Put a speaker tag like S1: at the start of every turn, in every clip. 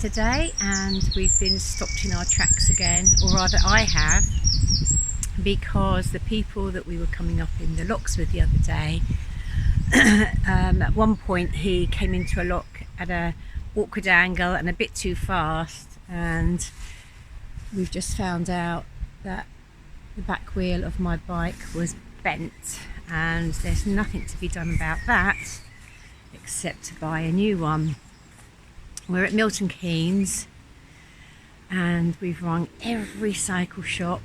S1: Saturday and we've been stopped in our tracks again, or rather I have, because the people that we were coming up in the locks with the other day, at one point he came into a lock at an awkward angle and a bit too fast, and we've just found out that the back wheel of my bike was bent, and there's nothing to be done about that except to buy a new one. We're at Milton Keynes and we've rung every cycle shop,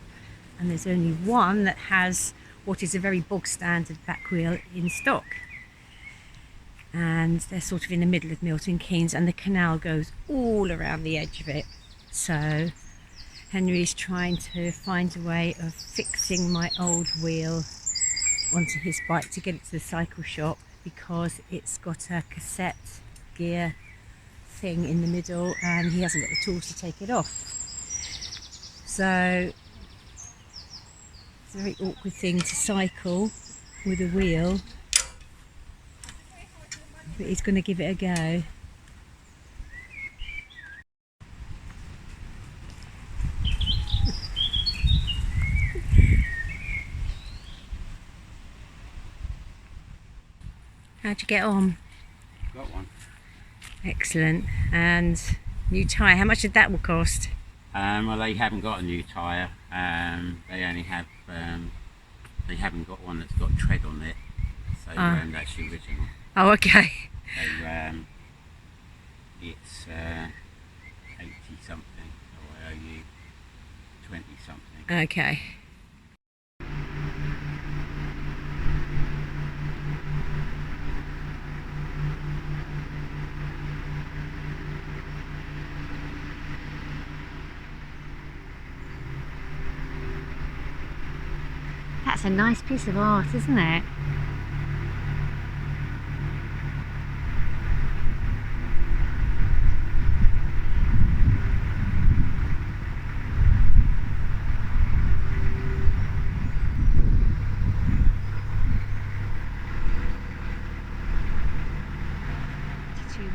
S1: and there's only one that has what is a very bog standard back wheel in stock, and they're sort of in the middle of Milton Keynes and the canal goes all around the edge of it. So Henry's trying to find a way of fixing my old wheel onto his bike to get it to the cycle shop, because it's got a cassette gear thing in the middle and he hasn't got the tools to take it off. So it's a very awkward thing to cycle with a wheel, but he's going to give it a go. How'd you get on?
S2: Got one.
S1: Excellent. And new tyre, how much did that will cost?
S2: Well, they haven't got a new tyre. They only have, they haven't got one that's got tread on it. So that's the original.
S1: Oh, okay.
S2: So it's 80 something, so I owe you 20 something.
S1: Okay. That's a nice piece of art, isn't it?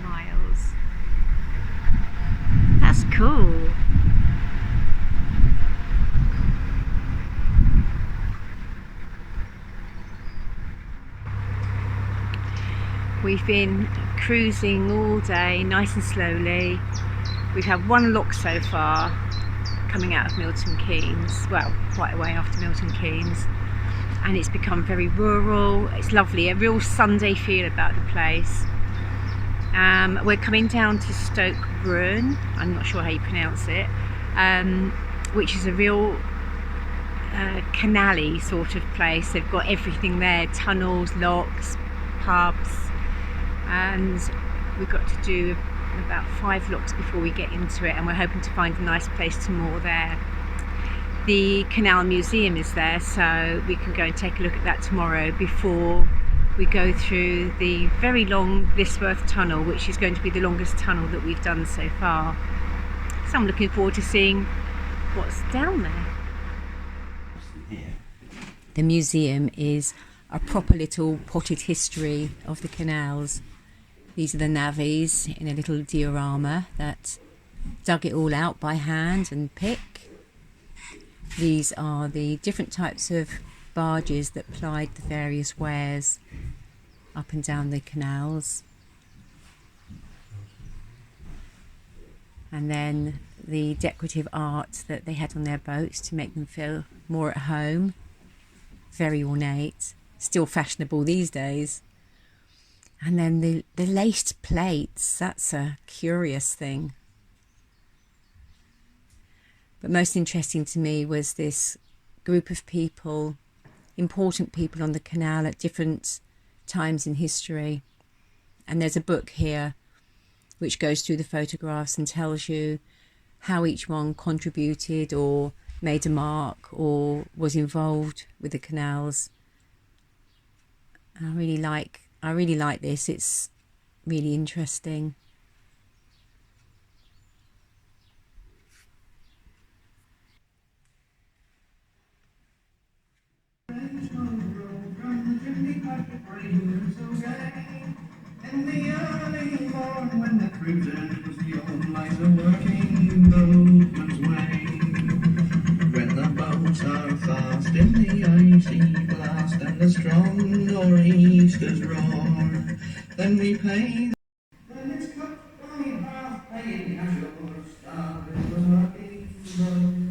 S1: Miles. That's cool. We've been cruising all day, nice and slowly. We've had one lock so far coming out of Milton Keynes, well, quite a way after Milton Keynes, and it's become very rural. It's lovely, a real Sunday feel about the place. We're coming down to Stoke Bruin, I'm not sure how you pronounce it, which is a real canal-y sort of place. They've got everything there, tunnels, locks, pubs, and we've got to do about 5 locks before we get into it, and we're hoping to find a nice place to moor there. The Canal Museum is there, so we can go and take a look at that tomorrow before we go through the very long Lisworth tunnel, which is going to be the longest tunnel that we've done so far. So I'm looking forward to seeing what's down there. The museum is a proper little potted history of the canals. These are the navvies in a little diorama that dug it all out by hand and pick. These are the different types of barges that plied the various wares up and down the canals. And then the decorative art that they had on their boats to make them feel more at home. Very ornate, still fashionable these days. And then the laced plates, that's a curious thing. But most interesting to me was this group of people, important people on the canal at different times in history. And there's a book here which goes through the photographs and tells you how each one contributed or made a mark or was involved with the canals. I really like this. It's really interesting. And the early morn when the
S3: Prudent was the old miser working the movement's way. When the boats are fast in the icy blast and the strong nor'easters roar, then we pay. When it's cut by half pay, ashore, starboard the working boat.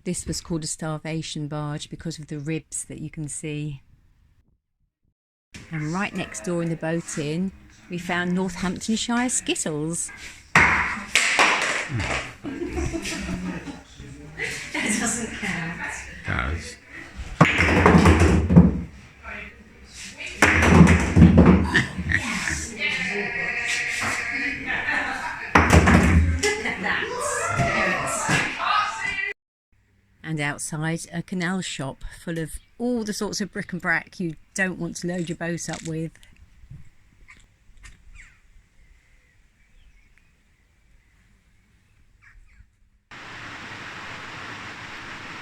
S1: This was called a starvation barge because of the ribs that you can see. And right next door in the boat inn, we found Northamptonshire Skittles. That doesn't count.
S2: Does.
S1: And outside, a canal shop full of all the sorts of bric-a-brac you don't want to load your boat up with.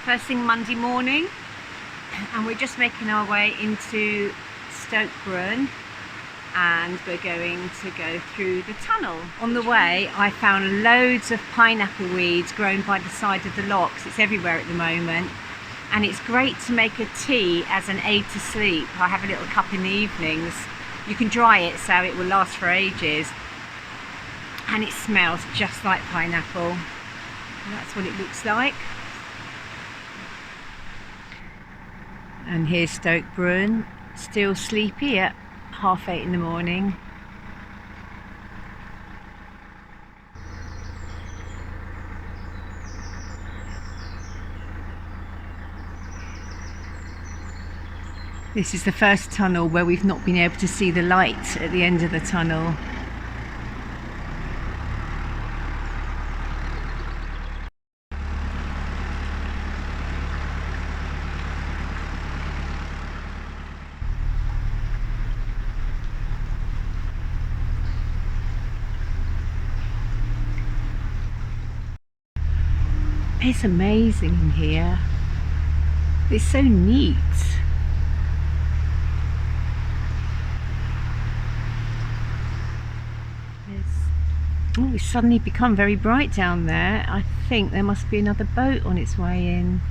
S1: First thing Monday morning, and we're just making our way into Stoke-Brun, and we're going to go through the tunnel. On the way, I found loads of pineapple weeds growing by the side of the locks. It's everywhere at the moment, and it's great to make a tea as an aid to sleep. I have a little cup in the evenings. You can dry it so it will last for ages, and it smells just like pineapple. And that's what it looks like. And here's Stoke-Brun, still sleepy at 8:30 in the morning. This is the first tunnel where we've not been able to see the light at the end of the tunnel. It's amazing in here. It's so neat. Oh, it's suddenly become very bright down there. I think there must be another boat on its way in.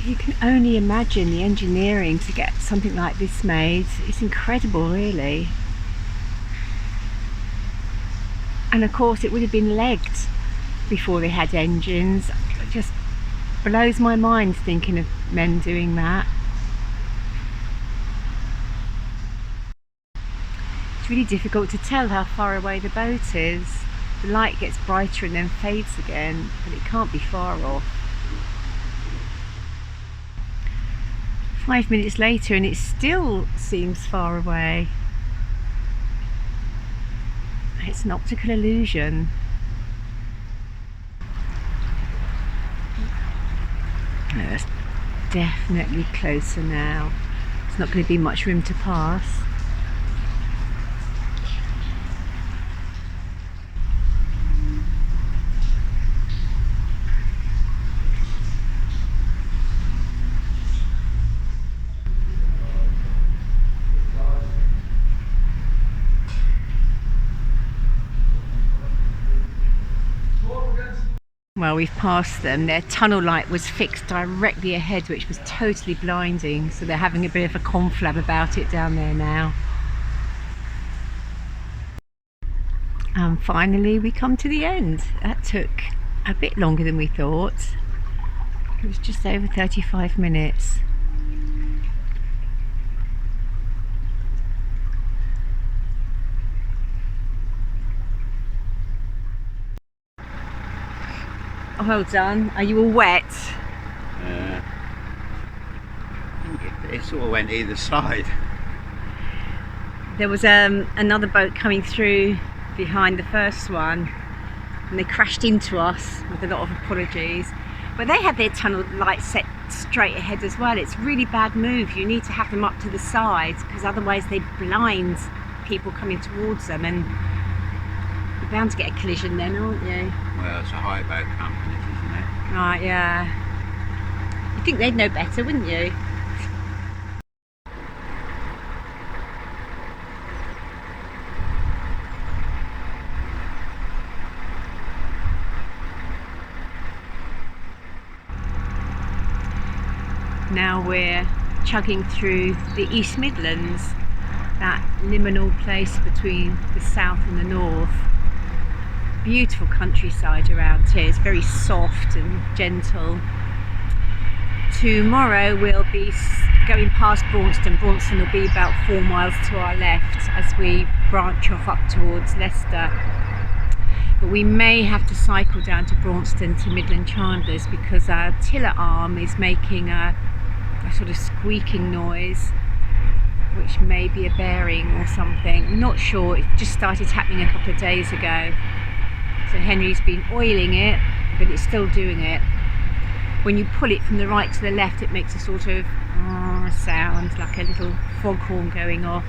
S1: You can only imagine the engineering to get something like this made. It's incredible, really. And of course it would have been legged before they had engines. It just blows my mind thinking of men doing that. It's really difficult to tell how far away the boat is. The light gets brighter and then fades again, but it can't be far off. 5 minutes later and it still seems far away. It's an optical illusion. It's definitely closer now. There's not going to be much room to pass. Well, we've passed them. Their tunnel light was fixed directly ahead, which was totally blinding, so they're having a bit of a conflab about it down there now. And finally we come to the end. That took a bit longer than we thought. It was just over 35 minutes. Well done. Are you all wet?
S2: It sort of went either side.
S1: There was another boat coming through behind the first one, and they crashed into us with a lot of apologies. But they have their tunnel lights set straight ahead as well. It's a really bad move. You need to have them up to the sides because otherwise they blind people coming towards them, and you're bound to get a collision then, aren't you?
S2: Well, it's a high boat company, isn't it?
S1: Right, yeah. You'd think they'd know better, wouldn't you? Now we're chugging through the East Midlands, that liminal place between the south and the north. Beautiful countryside around here. It's very soft and gentle. Tomorrow we'll be going past Braunston. Braunston will be about 4 miles to our left as we branch off up towards Leicester. But we may have to cycle down to Braunston to Midland Chandlers because our tiller arm is making a sort of squeaking noise, which may be a bearing or something. Not sure. It just started happening a couple of days ago. So Henry's been oiling it, but it's still doing it. When you pull it from the right to the left, it makes a sort of sound, like a little foghorn going off.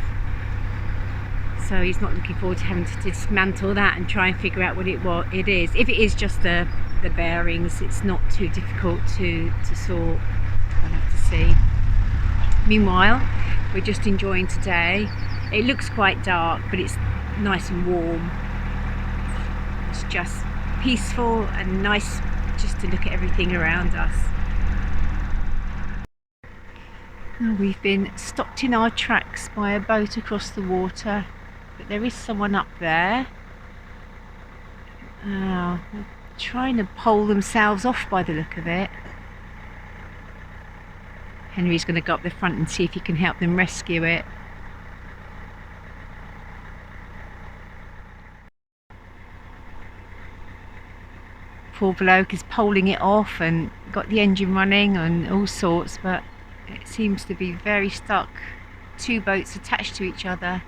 S1: So he's not looking forward to having to dismantle that and try and figure out what it is. If it is just the bearings, it's not too difficult to sort. I'll have to see. Meanwhile, we're just enjoying today. It looks quite dark, but it's nice and warm. It's just peaceful and nice just to look at everything around us. We've been stopped in our tracks by a boat across the water, but there is someone up there. They're trying to pole themselves off by the look of it. Henry's going to go up the front and see if he can help them rescue it. Poor bloke is poling it off and got the engine running and all sorts, but it seems to be very stuck. 2 boats attached to each other.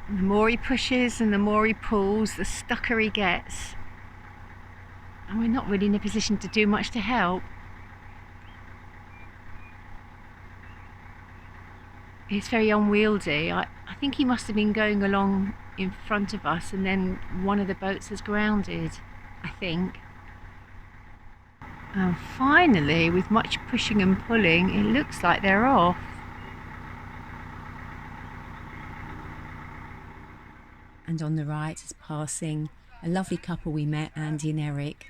S1: And the more he pushes and the more he pulls, the stucker he gets. And we're not really in a position to do much to help. It's very unwieldy. I think he must have been going along in front of us and then one of the boats has grounded, I think. And finally, with much pushing and pulling, it looks like they're off. And on the right is passing a lovely couple we met, Andy and Eric,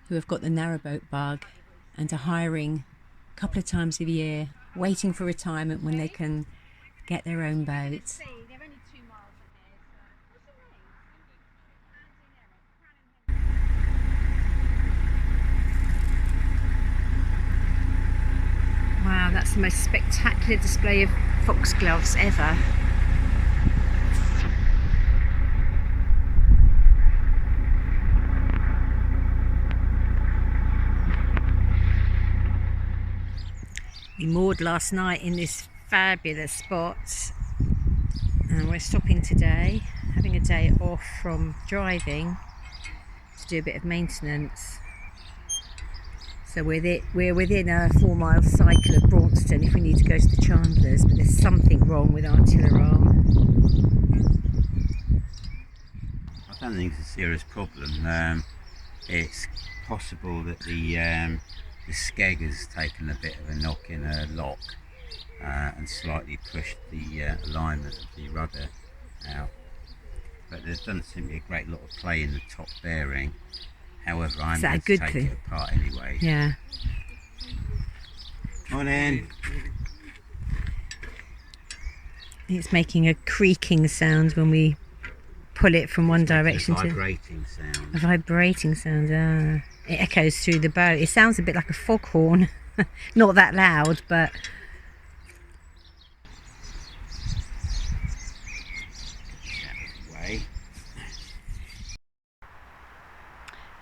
S1: who have got the narrowboat bug and are hiring a couple of times a year, waiting for retirement when they can get their own boat. Wow, that's the most spectacular display of foxgloves ever. We moored last night in this fabulous spot and we're stopping today, having a day off from driving to do a bit of maintenance. So we're within a 4 mile cycle of Braunston if we need to go to the Chandlers, but there's something wrong with our tiller arm.
S2: I don't think it's a serious problem. It's possible that the skeg has taken a bit of a knock in a lock and slightly pushed the alignment of the rudder out. But there doesn't seem to be a great lot of play in the top bearing. However, I'm going to take it apart anyway.
S1: Yeah.
S2: Morning.
S1: It's making a creaking sound when we pull it from one direction to...
S2: Vibrating sound.
S1: A vibrating sound, It echoes through the boat. It sounds a bit like a foghorn. Not that loud, but...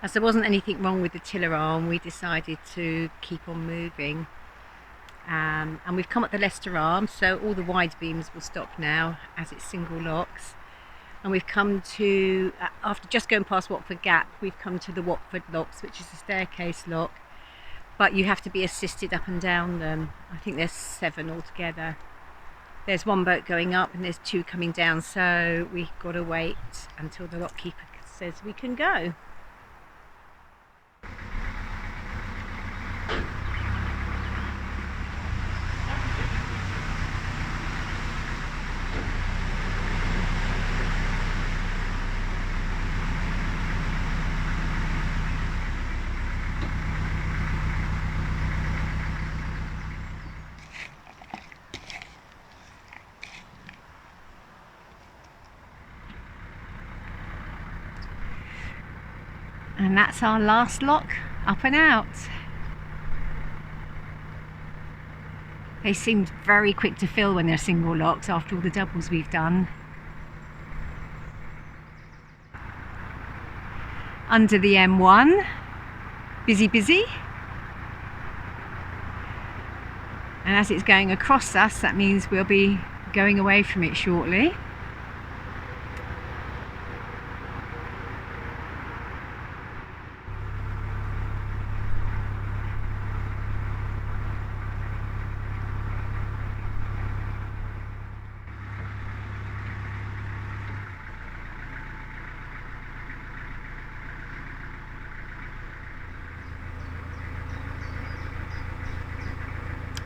S1: As there wasn't anything wrong with the tiller arm, we decided to keep on moving. And we've come up the Leicester arm, so all the wide beams will stop now as it's single locks. And we've come to, after just going past Watford Gap, we've come to the Watford locks, which is a staircase lock, but you have to be assisted up and down them. I think there's 7 altogether. There's 1 boat going up and there's 2 coming down, so we've got to wait until the lock keeper says we can go. And that's our last lock, up and out. They seemed very quick to fill when they're single locks after all the doubles we've done. Under the M1, busy. And as it's going across us, that means we'll be going away from it shortly.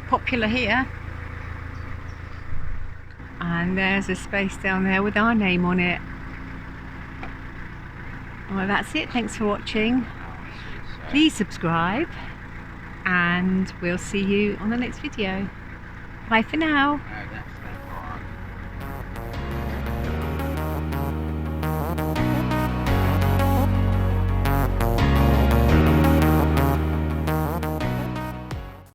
S1: Popular here, and there's a space down there with our name on it. Well, that's it. Thanks for watching. Please subscribe and we'll see you on the next video. Bye for now.